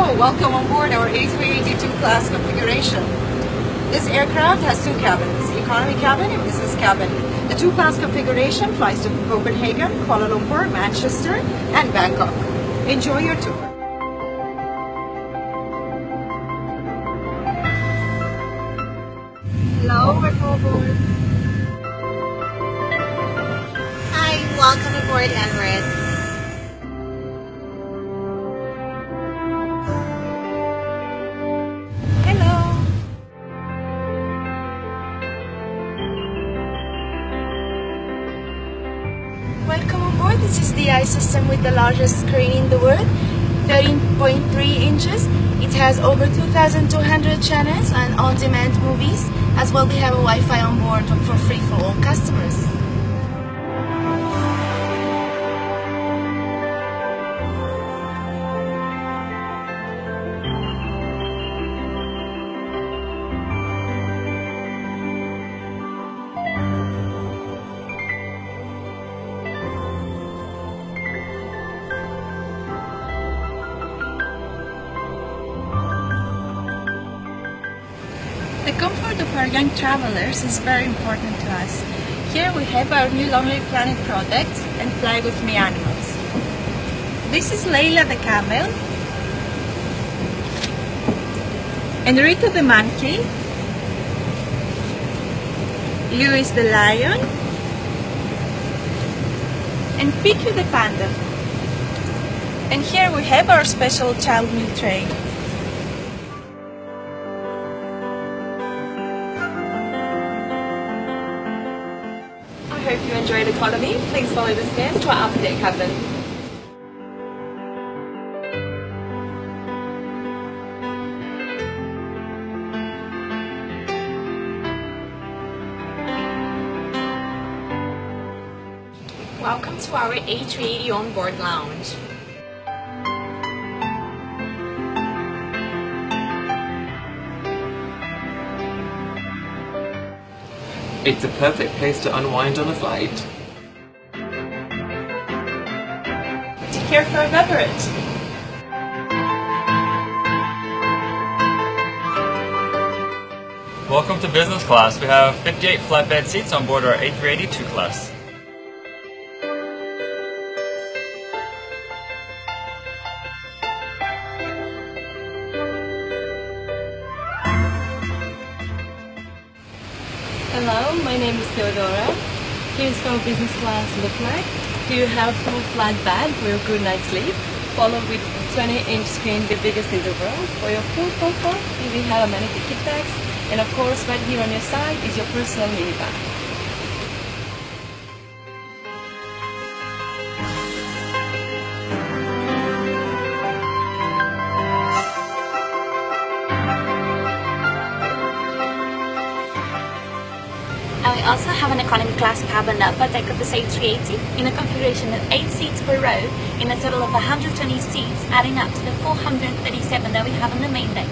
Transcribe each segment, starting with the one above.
Hello, welcome on board our A382 class configuration. This aircraft has two cabins, economy cabin and business cabin. The two class configuration flies to Copenhagen, Kuala Lumpur, Manchester and Bangkok. Enjoy your tour. Hello, welcome aboard. Hi, welcome aboard Emirates. Welcome on board. This is the DI system with the largest screen in the world, 13.3 inches. It has over 2,200 channels and on-demand movies. As well, we have a Wi-Fi on board for free for all customers. The comfort of our young travelers is very important to us. Here we have our new Lonely Planet product and Fly With Me animals. This is Layla the camel, and Rita the monkey, Louis the lion, and Piku the panda. And here we have our special child meal tray. I hope you enjoyed economy. Please follow the stairs to our upper deck cabin. Welcome to our A380 onboard lounge. It's a perfect place to unwind on a flight. Take care for a beverage. Welcome to business class. We have 58 flatbed seats on board our A382 class. Hello, my name is Theodora. Here's how business class look like. Do you have full flat bed for your good night's sleep? Followed with 20-inch screen, the biggest in the world. For your full comfort, we have many ticket bags. And of course, right here on your side is your personal minivan. And we also have an economy class cabin upper deck of this A380 in a configuration of 8 seats per row in a total of 120 seats, adding up to the 437 that we have on the main deck.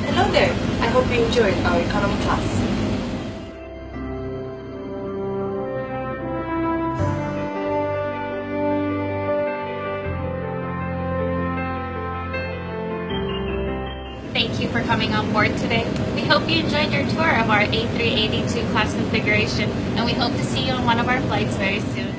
Hello there. I hope you enjoyed our economy class. Thank you for coming on board today. We hope you enjoyed your tour of our A382 class configuration, and we hope to see you on one of our flights very soon.